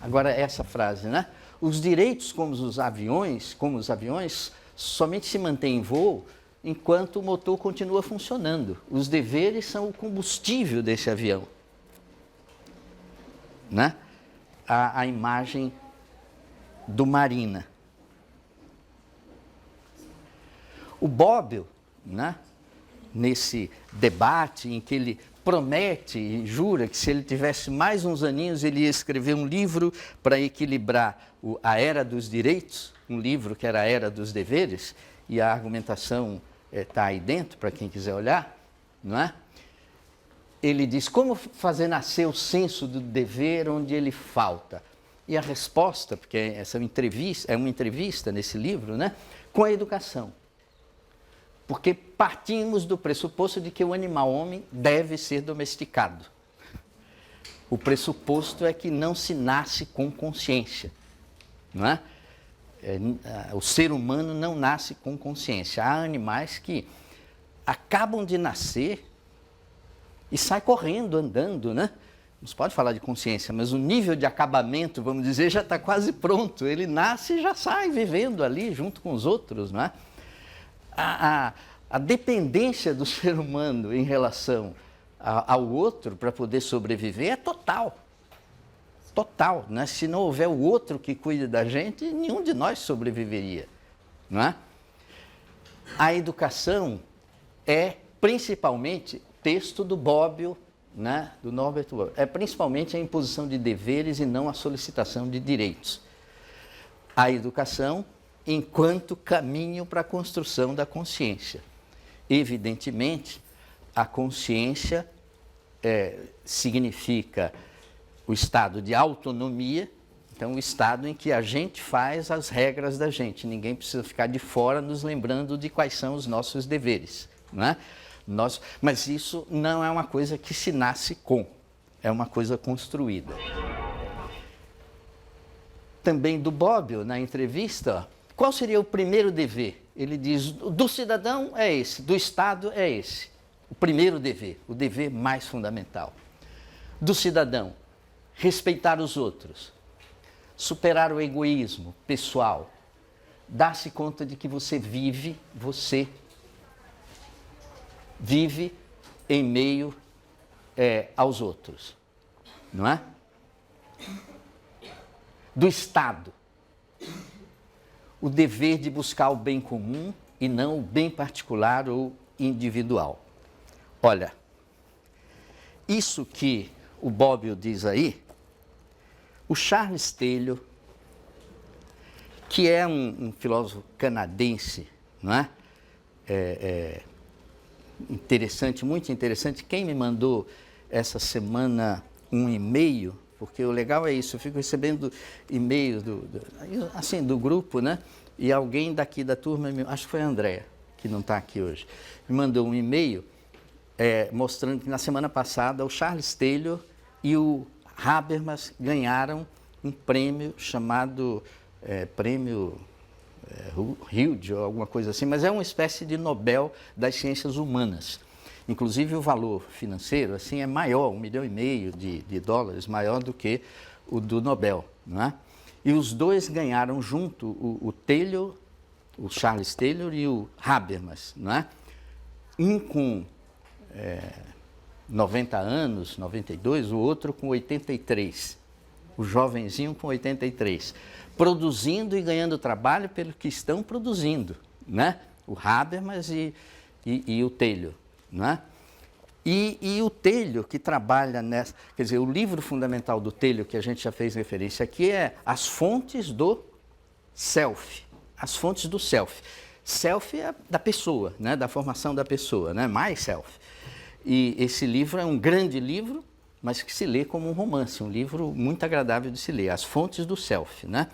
Agora, essa frase, né? Os direitos, como os aviões, somente se mantêm em voo enquanto o motor continua funcionando. Os deveres são o combustível desse avião. Né? A imagem do Marina. O Bobbio, né? Nesse debate em que ele promete e jura que se ele tivesse mais uns aninhos ele ia escrever um livro para equilibrar a Era dos Direitos, um livro que era a Era dos Deveres, e a argumentação está aí dentro para quem quiser olhar, não é? Ele diz, como fazer nascer o senso do dever onde ele falta? E a resposta, porque essa é uma entrevista nesse livro, né? Com a educação. Porque partimos do pressuposto de que o animal homem deve ser domesticado. O pressuposto é que não se nasce com consciência, não é? O ser humano não nasce com consciência. Há animais que acabam de nascer e saem correndo, andando, né? Não se pode falar de consciência, mas o nível de acabamento, vamos dizer, já está quase pronto. Ele nasce e já sai vivendo ali junto com os outros, não é? A dependência do ser humano em relação ao outro para poder sobreviver é total. Total, né? Se não houver o outro que cuide da gente, nenhum de nós sobreviveria, não é? A educação é principalmente texto do Bobbio, né? Do Norbert Bobbio. É principalmente a imposição de deveres e não a solicitação de direitos. A educação enquanto caminho para a construção da consciência. Evidentemente, a consciência significa o estado de autonomia, então o estado em que a gente faz as regras da gente. Ninguém precisa ficar de fora nos lembrando de quais são os nossos deveres, não é? Mas isso não é uma coisa que se nasce com, é uma coisa construída. Também do Bobbio, na entrevista, qual seria o primeiro dever? Ele diz, do cidadão é esse, do Estado é esse. O primeiro dever, o dever mais fundamental. Do cidadão, respeitar os outros, superar o egoísmo pessoal, dar-se conta de que você vive em meio aos outros, não é? Do Estado, o dever de buscar o bem comum e não o bem particular ou individual. Olha, isso que o Bobbio diz aí, o Charles Taylor, que é um filósofo canadense, não é? Interessante, muito interessante. Quem me mandou essa semana um e-mail, porque o legal é isso, eu fico recebendo e-mails do grupo, né? E alguém daqui da turma, acho que foi a Andréa, que não está aqui hoje, me mandou um e-mail mostrando que na semana passada o Charles Taylor e o Habermas ganharam um prêmio chamado Prêmio Hughes ou alguma coisa assim, mas é uma espécie de Nobel das Ciências Humanas. Inclusive o valor financeiro assim, é maior, 1,5 milhão de dólares, maior do que o do Nobel, não é? E os dois ganharam junto, o Taylor, o Charles Taylor e o Habermas, não é? Um com 90 anos, 92, o outro com 83. O jovenzinho com 83. Produzindo e ganhando trabalho pelo que estão produzindo, né? O Habermas e o Taylor, né? E o Taylor, que trabalha nessa... Quer dizer, o livro fundamental do Taylor, que a gente já fez referência aqui, é As Fontes do Self. As Fontes do Self. Self é da pessoa, né? Da formação da pessoa, né? My Self. E esse livro é um grande livro, mas que se lê como um romance, um livro muito agradável de se ler, As Fontes do Self, né?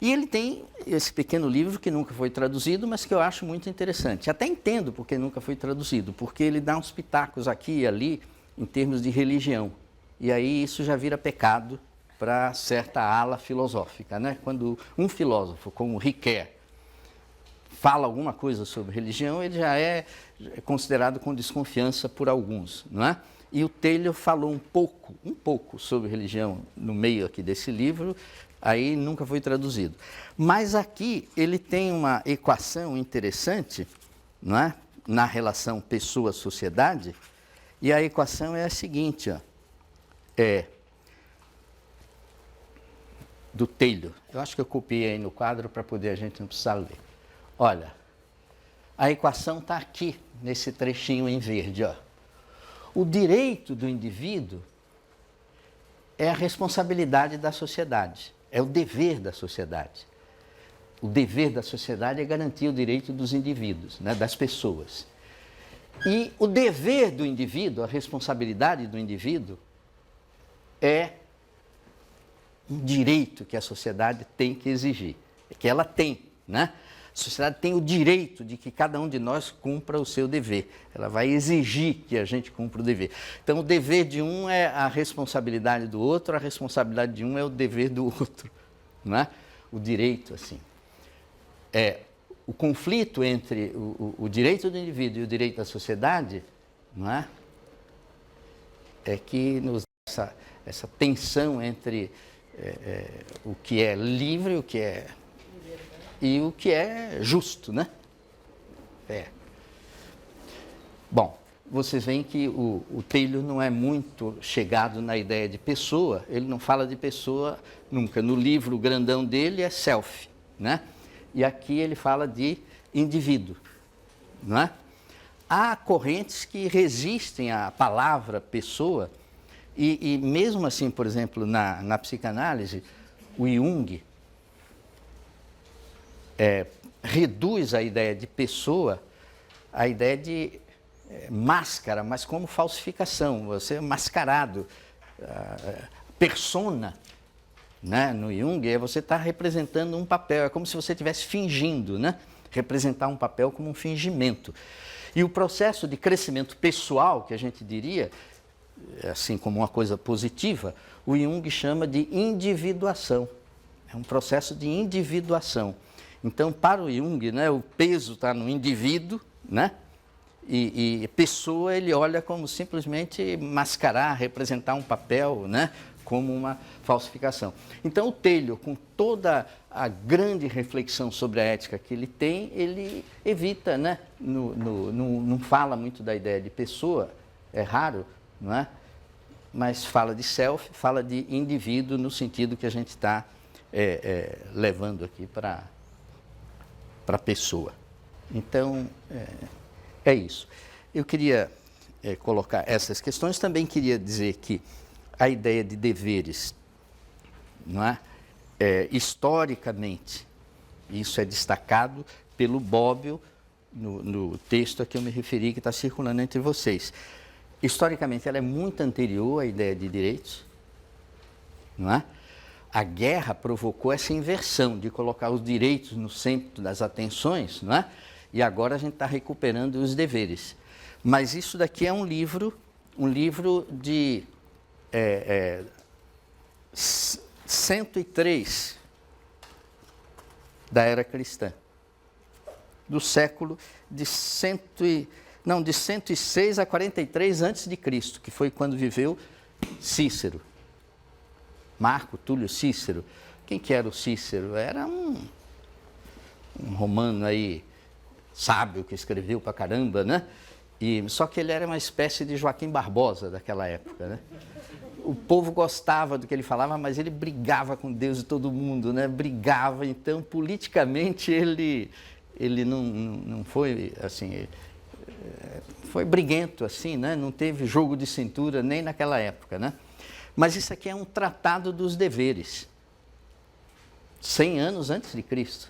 E ele tem esse pequeno livro que nunca foi traduzido, mas que eu acho muito interessante. Até entendo porque nunca foi traduzido, porque ele dá uns pitacos aqui e ali em termos de religião. E aí isso já vira pecado para certa ala filosófica, né? Quando um filósofo como Ricoeur fala alguma coisa sobre religião, ele já é considerado com desconfiança por alguns, não é? E o Taylor falou um pouco sobre religião no meio aqui desse livro, aí nunca foi traduzido. Mas aqui ele tem uma equação interessante, não é? Na relação pessoa-sociedade, e a equação é a seguinte, ó, do Taylor. Eu acho que eu copiei aí no quadro para poder a gente não precisar ler. Olha, a equação está aqui, nesse trechinho em verde, ó. O direito do indivíduo é a responsabilidade da sociedade, é o dever da sociedade. O dever da sociedade é garantir o direito dos indivíduos, né, das pessoas. E o dever do indivíduo, a responsabilidade do indivíduo, é um direito que a sociedade tem que exigir, que ela tem, né? A sociedade tem o direito de que cada um de nós cumpra o seu dever. Ela vai exigir que a gente cumpra o dever. Então, o dever de um é a responsabilidade do outro, a responsabilidade de um é o dever do outro, não é? O direito, assim. O conflito entre o direito do indivíduo e o direito da sociedade, não é? É que nos dá essa tensão entre o que é livre, o que é e o que é justo, né? Bom, vocês veem que o Taylor não é muito chegado na ideia de pessoa, ele não fala de pessoa nunca. No livro grandão dele é self, né? E aqui ele fala de indivíduo, não é? Há correntes que resistem à palavra pessoa, e mesmo assim, por exemplo, na psicanálise, o Jung reduz a ideia de pessoa à ideia de máscara, mas como falsificação, você é mascarado. Persona, né, no Jung, você está representando um papel, é como se você estivesse fingindo, né? Representar um papel como um fingimento. E o processo de crescimento pessoal, que a gente diria, assim como uma coisa positiva, o Jung chama de individuação. É um processo de individuação. Então, para o Jung, né, o peso está no indivíduo, né? E pessoa ele olha como simplesmente mascarar, representar um papel, né? Como uma falsificação. Então, o Taylor, com toda a grande reflexão sobre a ética que ele tem, ele evita, né? Não fala muito da ideia de pessoa, é raro, não é? Mas fala de self, fala de indivíduo no sentido que a gente está levando aqui para a pessoa. Então, é isso. Eu queria colocar essas questões, também queria dizer que a ideia de deveres, não é? Historicamente, isso é destacado pelo Bobbio, no texto a que eu me referi, que está circulando entre vocês. Historicamente, ela é muito anterior à ideia de direitos, não é? A guerra provocou essa inversão de colocar os direitos no centro das atenções, não é? E agora a gente está recuperando os deveres. Mas isso daqui é um livro de 103 da era cristã, do século de 106 a 43 a.C., que foi quando viveu Cícero. Marco Túlio Cícero. Quem que era o Cícero? Era um romano aí, sábio, que escreveu pra caramba, né? Só que ele era uma espécie de Joaquim Barbosa daquela época, né? O povo gostava do que ele falava, mas ele brigava com Deus e todo mundo, né? Brigava, então, politicamente, ele não foi, assim, foi briguento, assim, né? Não teve jogo de cintura nem naquela época, né? Mas isso aqui é um tratado dos deveres, 100 anos antes de Cristo,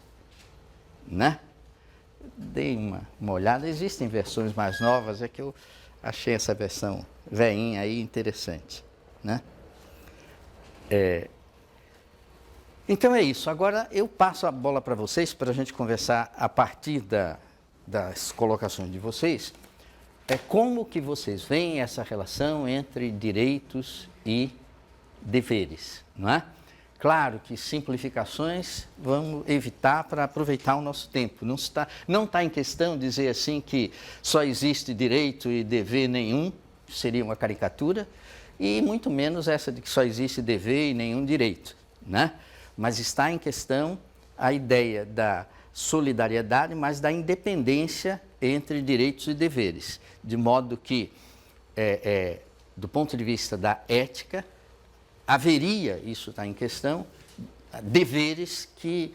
né? Dei uma olhada, existem versões mais novas, é que eu achei essa versão veinha aí interessante, né? Então é isso, agora eu passo a bola para vocês, para a gente conversar a partir das colocações de vocês, como que vocês veem essa relação entre direitos e deveres, não é? Claro que simplificações vamos evitar para aproveitar o nosso tempo. Não está em questão dizer assim que só existe direito e dever nenhum, seria uma caricatura, e muito menos essa de que só existe dever e nenhum direito, né? Mas está em questão a ideia da solidariedade, mas da independência entre direitos e deveres, de modo que, do ponto de vista da ética, haveria, isso está em questão, deveres que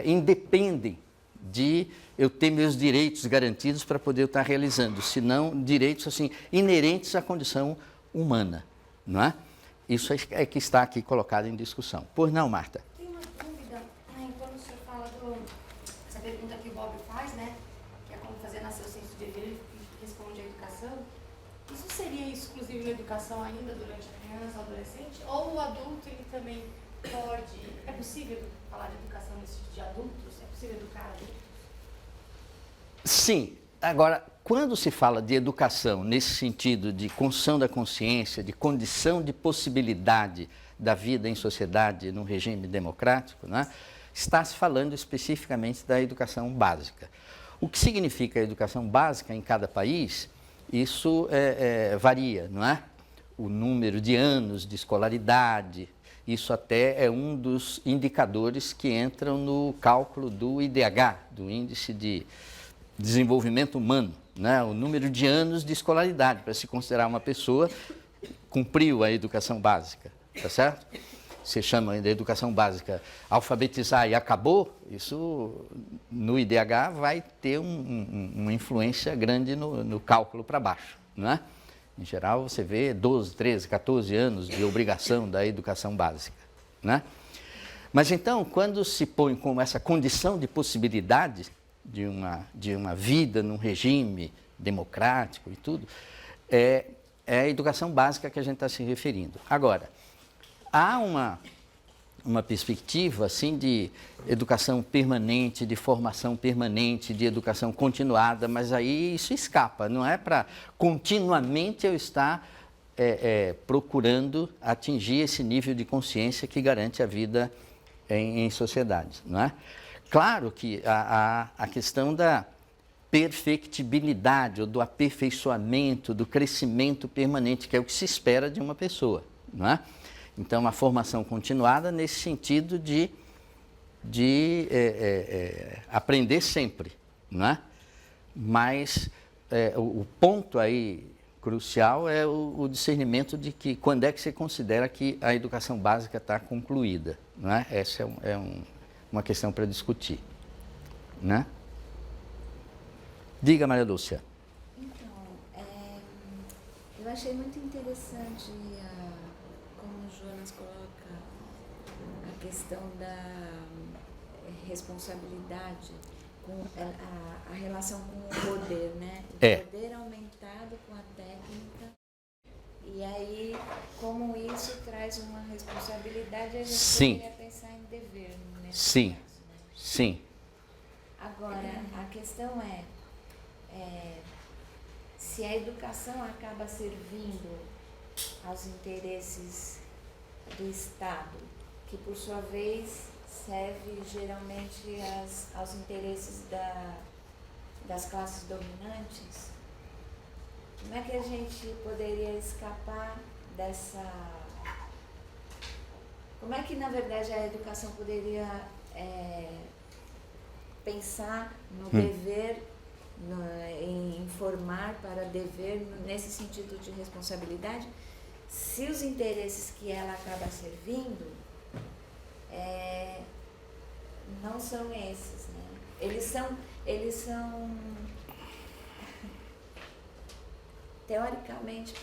independem de eu ter meus direitos garantidos para poder estar realizando, senão direitos assim inerentes à condição humana, não é? Isso é que está aqui colocado em discussão. Pois não, Marta? Tem uma dúvida, quando o senhor fala essa pergunta que o Bob faz, né, que é como fazer nascer o senso de dever e responde à educação, isso seria exclusivo da educação ainda durante a criança, adolescente, ou o adulto ele também pode, é possível falar de educação de adultos? É possível educar adultos? Sim. Agora, quando se fala de educação nesse sentido de construção da consciência, de condição de possibilidade da vida em sociedade num regime democrático, né, está se falando especificamente da educação básica. O que significa a educação básica em cada país, isso varia, não é? O número de anos de escolaridade, isso até é um dos indicadores que entram no cálculo do IDH, do Índice de Desenvolvimento Humano, né? O número de anos de escolaridade, para se considerar uma pessoa cumpriu a educação básica, tá certo? Você chama de educação básica alfabetizar e acabou, isso no IDH vai ter uma influência grande no cálculo para baixo, não é? Em geral, você vê 12, 13, 14 anos de obrigação da educação básica, né? Mas então, quando se põe como essa condição de possibilidade de uma vida num regime democrático e tudo, é a educação básica que a gente está se referindo. Agora, há uma perspectiva assim de educação permanente, de formação permanente, de educação continuada, mas aí isso escapa, não é para continuamente eu estar procurando atingir esse nível de consciência que garante a vida em sociedade, não é? Claro que a questão da perfectibilidade, ou do aperfeiçoamento, do crescimento permanente, que é o que se espera de uma pessoa, não é? Então, a formação continuada nesse sentido de aprender sempre, não é? Mas o ponto aí crucial é o discernimento de que quando é que você considera que a educação básica está concluída, não é? Essa uma questão para discutir, né? Diga, Maria Lúcia. Então, eu achei muito interessante como o Jonas coloca a questão da responsabilidade, com a relação com o poder, né? O poder aumentado com a técnica. E aí, como isso traz uma responsabilidade, a gente poderia pensar em dever nesse caso, né? Sim. Agora, a questão se a educação acaba servindo aos interesses do Estado, que por sua vez serve geralmente aos interesses das classes dominantes, como é que a gente poderia escapar dessa... Como é que, na verdade, a educação poderia pensar no dever, em informar para dever, nesse sentido de responsabilidade, se os interesses que ela acaba servindo não são esses, né? Eles são teoricamente,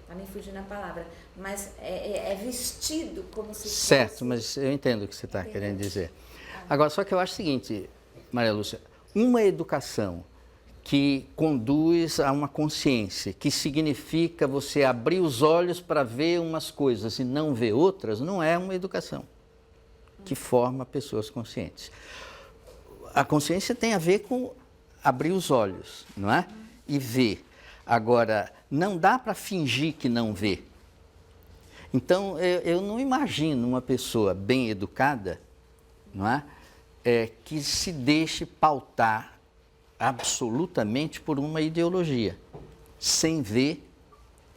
a me fugir na palavra, mas é vestido como se certo, fosse... mas eu entendo o que você está querendo dizer. Agora, só que eu acho o seguinte, Maria Lúcia, uma educação que conduz a uma consciência, que significa você abrir os olhos para ver umas coisas e não ver outras, não é uma educação que forma pessoas conscientes. A consciência tem a ver com abrir os olhos, não é? E ver. Agora, não dá para fingir que não vê. Então, eu não imagino uma pessoa bem educada, não é? Que se deixe pautar absolutamente por uma ideologia, sem ver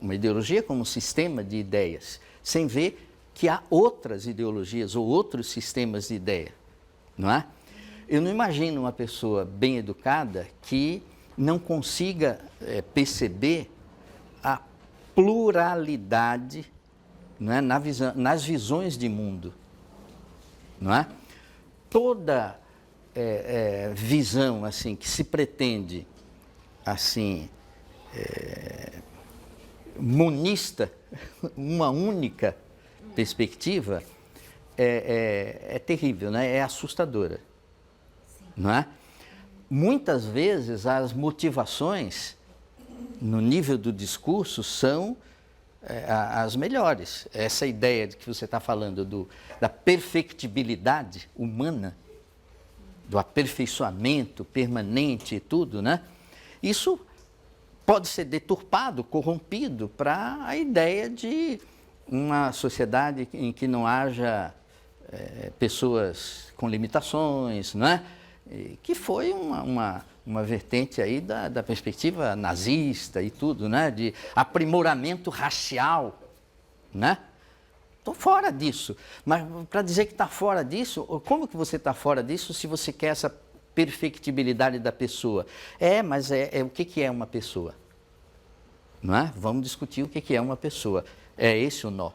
uma ideologia como um sistema de ideias, sem ver que há outras ideologias ou outros sistemas de ideia, não é? Eu não imagino uma pessoa bem educada que não consiga perceber a pluralidade, não é, nas visões de mundo, não é? Toda visão assim que se pretende assim monista, uma única perspectiva, é terrível, né? É assustadora, não é? Muitas vezes as motivações no nível do discurso são as melhores. Essa ideia de que você está falando da perfectibilidade humana, do aperfeiçoamento permanente e tudo, né? Isso pode ser deturpado, corrompido para a ideia de uma sociedade em que não haja pessoas com limitações, não é? Que foi uma vertente aí da perspectiva nazista e tudo, né? De aprimoramento racial, né? Estou fora disso. Mas para dizer que está fora disso, como que você está fora disso se você quer essa perfectibilidade da pessoa? Mas o que é uma pessoa? Não é? Vamos discutir o que é uma pessoa. É esse o nó,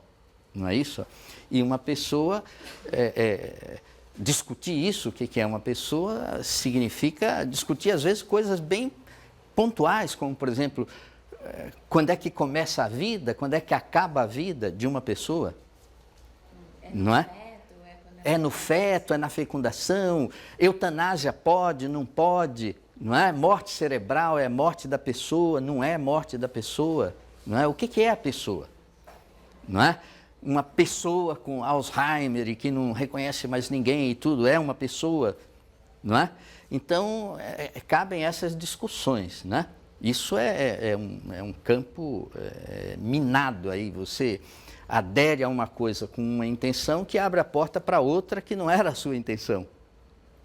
não é isso? E uma pessoa, discutir isso, o que é uma pessoa, significa discutir às vezes coisas bem pontuais, como por exemplo, quando é que começa a vida, quando é que acaba a vida de uma pessoa? Não é? É no feto, é na fecundação, eutanásia pode, não pode, não é? Morte cerebral é morte da pessoa, não é morte da pessoa, não é? O que é a pessoa? Não é? Uma pessoa com Alzheimer e que não reconhece mais ninguém e tudo, é uma pessoa, não é? Então, cabem essas discussões, né? Isso é um campo minado aí, você adere a uma coisa com uma intenção que abre a porta para outra que não era a sua intenção,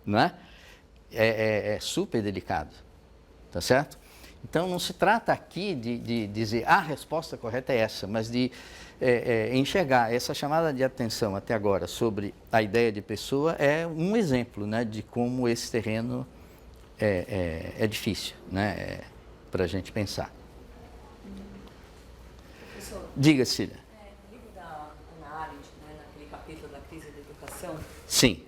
não é? É super delicado, tá certo? Então, não se trata aqui de dizer a resposta correta é essa, mas de enxergar essa chamada de atenção até agora sobre a ideia de pessoa é um exemplo, né, de como esse terreno é difícil, né, para a gente pensar. Professor, diga, Cília. No livro da Hannah Arendt, né, naquele capítulo da crise da educação... Sim.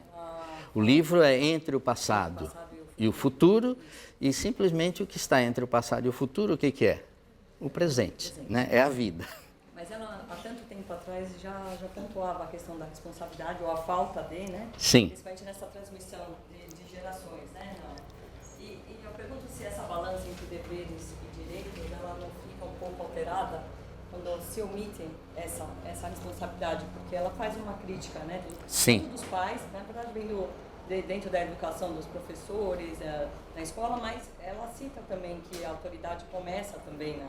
O livro é Entre o Passado e o Futuro, e simplesmente o que está entre o passado e o futuro, o que é? O presente, né? É a vida. Mas ela, há tanto tempo atrás, já pontuava a questão da responsabilidade, ou a falta de, né? Sim. Principalmente nessa transmissão de gerações, né? E eu pergunto se essa balança entre deveres e direitos, ela não fica um pouco alterada quando se omite essa responsabilidade, porque ela faz uma crítica, né? Sim. Dos pais, na verdade, vem dentro da educação dos professores, na escola, mas ela cita também que a autoridade começa também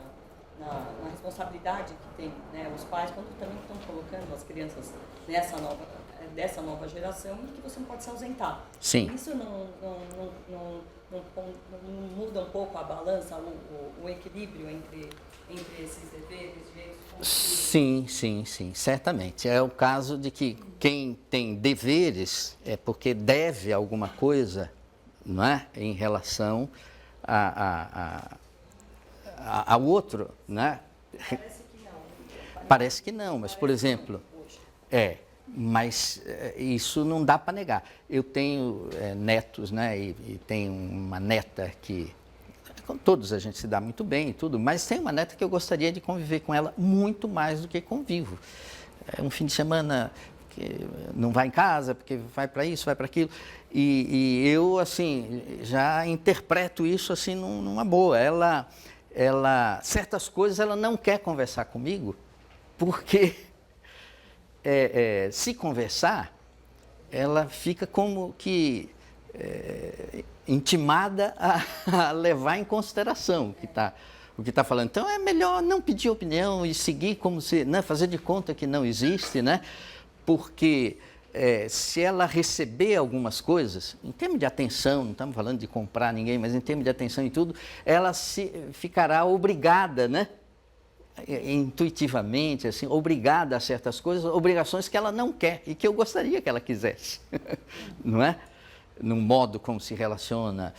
na responsabilidade que tem, né, os pais quando também estão colocando as crianças dessa nova geração e que você não pode se ausentar. Sim. Isso não muda um pouco a balança, o equilíbrio entre esses deveres, direitos? Sim, certamente. É o caso de que quem tem deveres é porque deve alguma coisa, não é? Em relação ao outro, né? Parece que não, mas, por exemplo, mas isso não dá para negar. Eu tenho netos, né? E tenho uma neta que, com todos a gente se dá muito bem e tudo, mas tem uma neta que eu gostaria de conviver com ela muito mais do que convivo. Um fim de semana que não vai em casa, porque vai para isso, vai para aquilo. E eu, assim, já interpreto isso assim numa boa. Certas coisas ela não quer conversar comigo, porque se conversar, ela fica como que intimada a levar em consideração o que está falando. Então é melhor não pedir opinião e seguir como se, né, fazer de conta que não existe, né? Porque se ela receber algumas coisas, em termos de atenção, não estamos falando de comprar ninguém, mas em termos de atenção e tudo, ela ficará obrigada, né? Intuitivamente, assim, obrigada a certas coisas, obrigações que ela não quer e que eu gostaria que ela quisesse, não é? No modo como se relaciona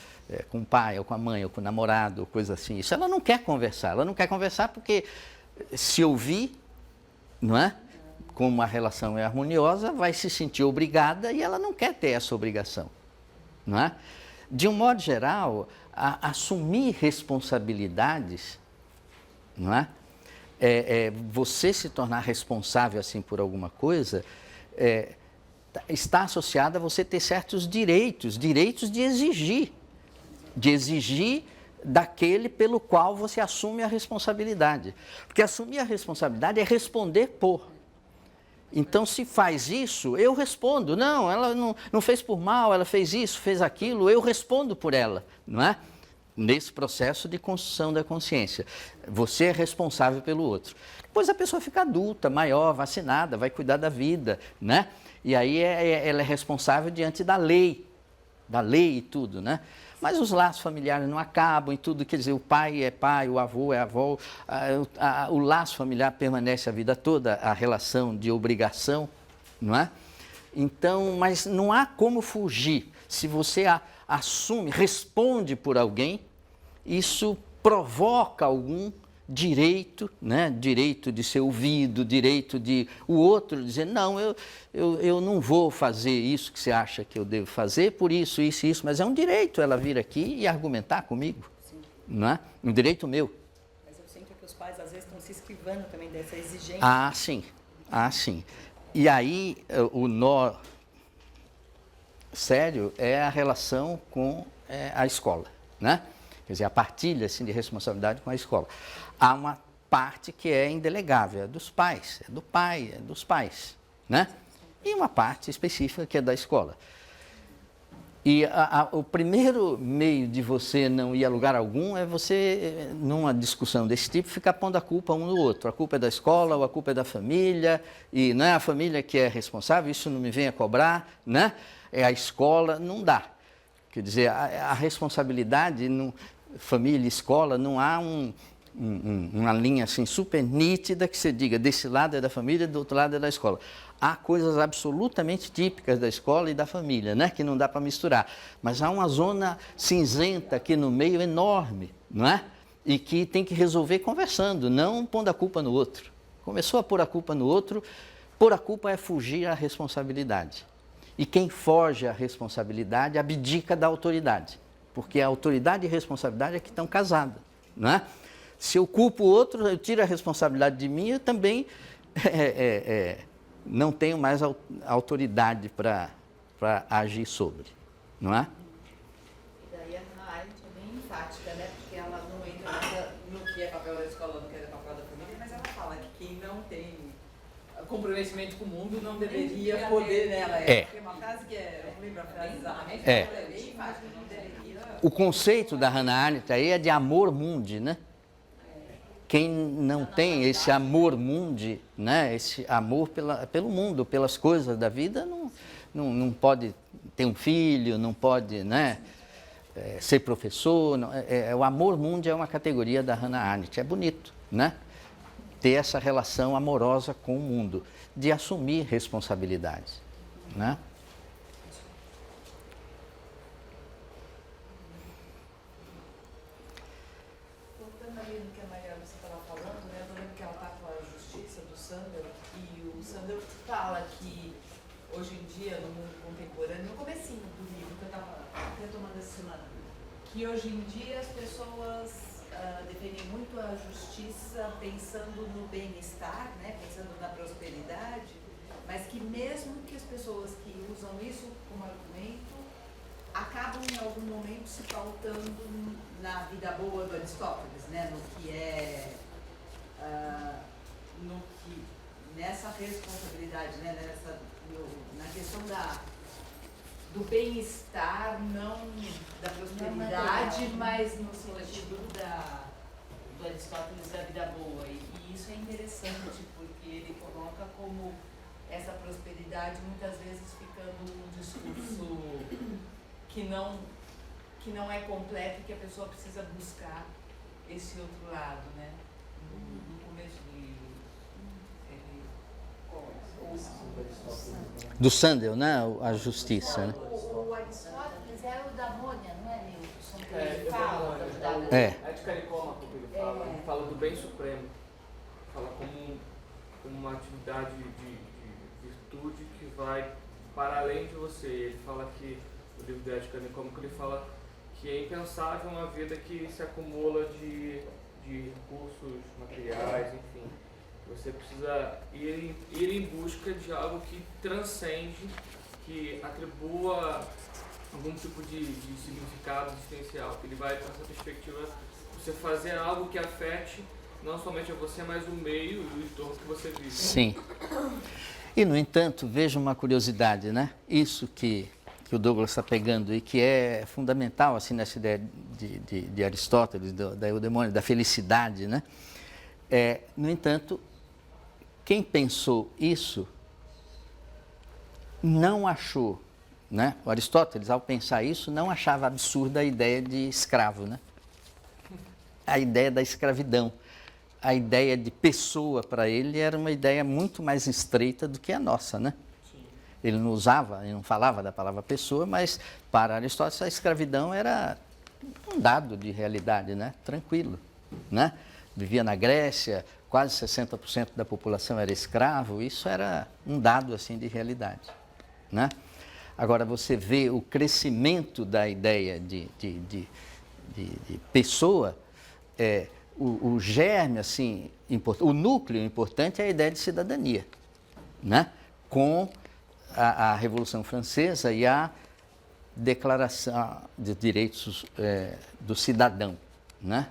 com o pai, ou com a mãe, ou com o namorado, ou coisa assim. Isso ela não quer conversar. Ela não quer conversar porque se ouvir, não é? Como a relação é harmoniosa, vai se sentir obrigada e ela não quer ter essa obrigação, não é? De um modo geral, assumir responsabilidades, não é? Você se tornar responsável assim por alguma coisa, está associado a você ter certos direitos de exigir daquele pelo qual você assume a responsabilidade. Porque assumir a responsabilidade é responder por. Então, se faz isso, eu respondo. Não, ela não fez por mal, ela fez isso, fez aquilo, eu respondo por ela, não é? Nesse processo de construção da consciência. Você é responsável pelo outro. Depois a pessoa fica adulta, maior, vacinada, vai cuidar da vida, né? E aí ela é responsável diante da lei e tudo, né? Mas os laços familiares não acabam e tudo, quer dizer, o pai é pai, o avô é avó, o laço familiar permanece a vida toda, a relação de obrigação, não é? Então, mas não há como fugir. Se você assume, responde por alguém, isso provoca algum direito, né? Direito de ser ouvido, direito de o outro dizer, não, eu não vou fazer isso que você acha que eu devo fazer, por isso, mas é um direito ela vir aqui e argumentar comigo, sim, não é? Um direito meu. Mas eu sinto que os pais às vezes estão se esquivando também dessa exigência. Ah, sim. E aí o nó sério é a relação com a escola, né? Quer dizer, a partilha assim, de responsabilidade com a escola. Há uma parte que é indelegável, é dos pais, é do pai, é dos pais, né? E uma parte específica que é da escola. E o primeiro meio de você não ir a lugar algum é você, numa discussão desse tipo, ficar pondo a culpa um no outro. A culpa é da escola ou a culpa é da família, e não é a família que é responsável, isso não me venha cobrar, né? É a escola, não dá. Quer dizer, a responsabilidade, família e escola, não há uma linha assim super nítida que você diga, desse lado é da família, do outro lado é da escola. Há coisas absolutamente típicas da escola e da família, né? Que não dá para misturar. Mas há uma zona cinzenta aqui no meio enorme, não é? E que tem que resolver conversando, não pondo a culpa no outro. Começou a pôr a culpa no outro, pôr a culpa é fugir à responsabilidade. E quem foge à responsabilidade abdica da autoridade. Porque a autoridade e a responsabilidade é que estão casadas, não é? Se eu culpo o outro, eu tiro a responsabilidade de mim, eu também não tenho mais autoridade para agir sobre, não é? E daí a Hannah Arendt é bem enfática, né? Porque ela não entra no que é papel da escola, no que é papel da família, mas ela fala que quem não tem comprometimento com o mundo não deveria poder, né? Ela tem uma frase que eu não lembro a frase exatamente, ela é bem enfática, não deveria. O conceito da Hannah Arendt aí é de amor mundi, né? Quem não tem esse amor mundi, né? Esse amor pelo mundo, pelas coisas da vida, não pode ter um filho, não pode, né? Ser professor. O amor mundi é uma categoria da Hannah Arendt. É bonito, né? Ter essa relação amorosa com o mundo, de assumir responsabilidades, né? Fala que hoje em dia, no mundo contemporâneo, no comecinho do livro, que eu estava retomando essa semana, que hoje em dia as pessoas defendem muito a justiça pensando no bem-estar, né, pensando na prosperidade, mas que mesmo que as pessoas que usam isso como argumento acabam em algum momento se pautando na vida boa do Aristóteles, né, nessa responsabilidade, né, na questão do bem-estar, não da prosperidade, mas no sentido do Aristóteles da vida boa. E isso é interessante, porque ele coloca como essa prosperidade muitas vezes ficando um discurso que não é completo e que a pessoa precisa buscar esse outro lado, né? No começo do livro, Do Sandel, né? A justiça, né? O Aristóteles é o da Mônia, não é, Nilson? É, Ele fala É. de Caricómaco que ele fala do bem supremo, fala como uma atividade de virtude que vai para além de você. Ele fala que, o livro de Ética Nicômaco, ele fala que é impensável uma vida que se acumula de recursos materiais, enfim. Você precisa ir em busca de algo que transcende, que atribua algum tipo de significado existencial, que ele vai com essa perspectiva de você fazer algo que afete não somente a você, mas o meio e o entorno que você vive. Sim. E, no entanto, veja uma curiosidade, né? Isso que o Douglas está pegando e que é fundamental assim, nessa ideia de Aristóteles, da eudemônia, da felicidade, né? No entanto, quem pensou isso não achou, né? O Aristóteles, ao pensar isso, não achava absurda a ideia de escravo, né? A ideia da escravidão. A ideia de pessoa para ele era uma ideia muito mais estreita do que a nossa, né? Ele não usava, ele não falava da palavra pessoa, mas para Aristóteles a escravidão era um dado de realidade, né? Tranquilo, né? Vivia na Grécia, quase 60% da população era escravo, isso era um dado assim de realidade, né? Agora você vê o crescimento da ideia de pessoa, o germe assim, o núcleo importante é a ideia de cidadania, né? Com a Revolução Francesa e a Declaração de Direitos do Cidadão, né?